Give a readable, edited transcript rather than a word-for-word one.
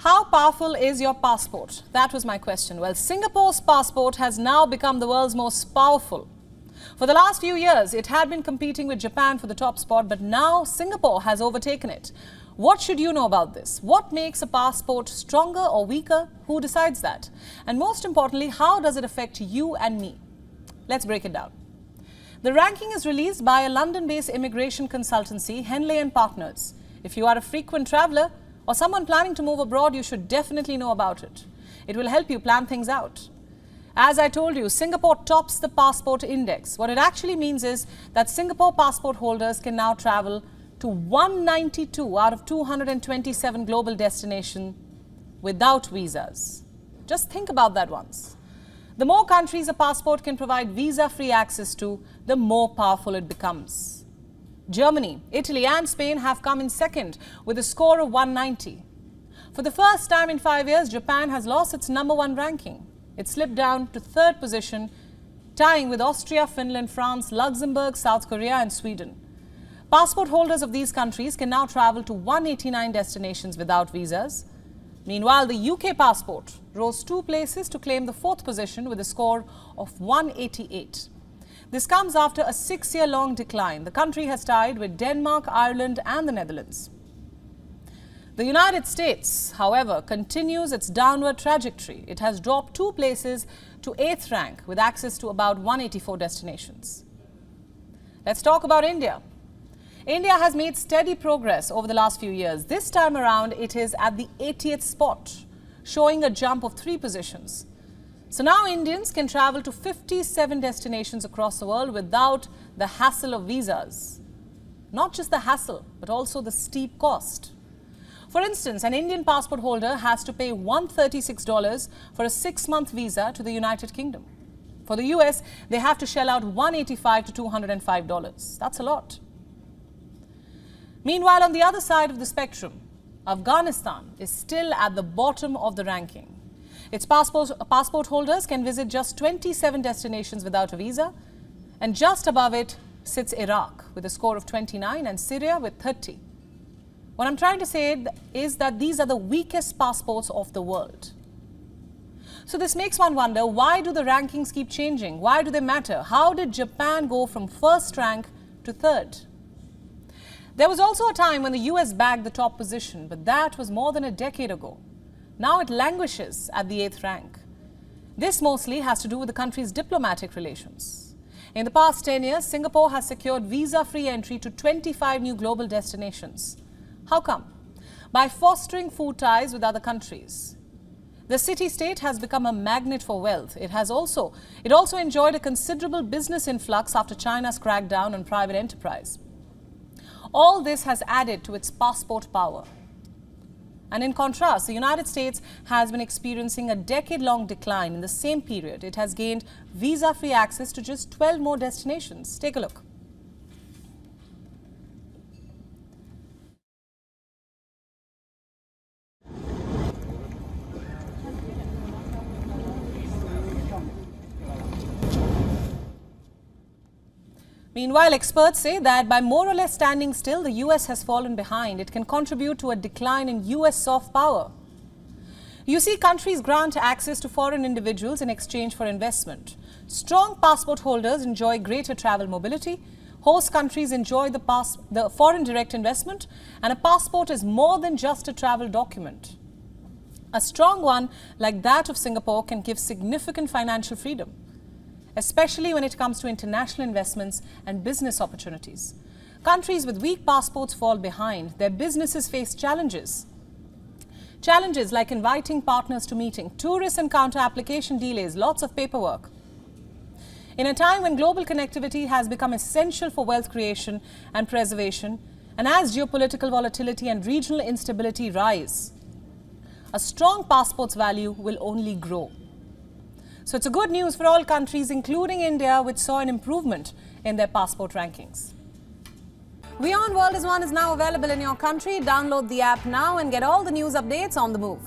How powerful is your passport? That was my question. Well, Singapore's passport has now become the world's most powerful. For the last few years, it had been competing with Japan for the top spot, but now Singapore has overtaken it. What should you know about this? What makes a passport stronger or weaker? Who decides that? And most importantly, how does it affect you and me? Let's break it down. The ranking is released by a London-based immigration consultancy, Henley & Partners. If you are a frequent traveller or someone planning to move abroad, you should definitely know about it. It will help you plan things out. As I told you, Singapore tops the passport index. What it actually means is that Singapore passport holders can now travel to 192 out of 227 global destinations without visas. Just think about that once. The more countries a passport can provide visa-free access to, the more powerful it becomes. Germany, Italy and Spain have come in second with a score of 190. For the first time in 5 years, Japan has lost its #1 ranking. It slipped down to third position, tying with Austria, Finland, France, Luxembourg, South Korea and Sweden. Passport holders of these countries can now travel to 189 destinations without visas. Meanwhile, the UK passport rose 2 places to claim the 4th position with a score of 188. This comes after a 6-year-long decline. The country has tied with Denmark, Ireland and the Netherlands. The United States, however, continues its downward trajectory. It has dropped 2 places to 8th rank with access to about 184 destinations. Let's talk about India. India has made steady progress over the last few years. This time around, it is at the 80th spot, showing a jump of 3 positions. So now Indians can travel to 57 destinations across the world without the hassle of visas. Not just the hassle, but also the steep cost. For instance, an Indian passport holder has to pay $136 for a 6-month visa to the United Kingdom. For the US, they have to shell out $185 to $205. That's a lot. Meanwhile, on the other side of the spectrum, Afghanistan is still at the bottom of the ranking. Its passport holders can visit just 27 destinations without a visa, and just above it sits Iraq with a score of 29 and Syria with 30. What I'm trying to say is that these are the weakest passports of the world. So this makes one wonder, why do the rankings keep changing? Why do they matter? How did Japan go from 1st rank to 3rd? There was also a time when the US bagged the top position, but that was more than a decade ago. Now it languishes at the 8th rank. This mostly has to do with the country's diplomatic relations. In the past 10 years, Singapore has secured visa-free entry to 25 new global destinations. How come? By fostering food ties with other countries. The city-state has become a magnet for wealth. It also enjoyed a considerable business influx after China's crackdown on private enterprise. All this has added to its passport power. And in contrast, the United States has been experiencing a decade-long decline. In the same period, it has gained visa-free access to just 12 more destinations. Take a look. Meanwhile, experts say that by more or less standing still, the US has fallen behind. It can contribute to a decline in US soft power. You see, countries grant access to foreign individuals in exchange for investment. Strong passport holders enjoy greater travel mobility. Host countries enjoy the foreign direct investment, and a passport is more than just a travel document. A strong one like that of Singapore can give significant financial freedom, especially when it comes to international investments and business opportunities. Countries with weak passports fall behind. Their businesses face challenges. Challenges like inviting partners to meeting, tourists encounter application delays, lots of paperwork. In a time when global connectivity has become essential for wealth creation and preservation, and as geopolitical volatility and regional instability rise, a strong passport's value will only grow. So it's a good news for all countries, including India, which saw an improvement in their passport rankings. WION World is now available in your country. Download the app now and get all the news updates on the move.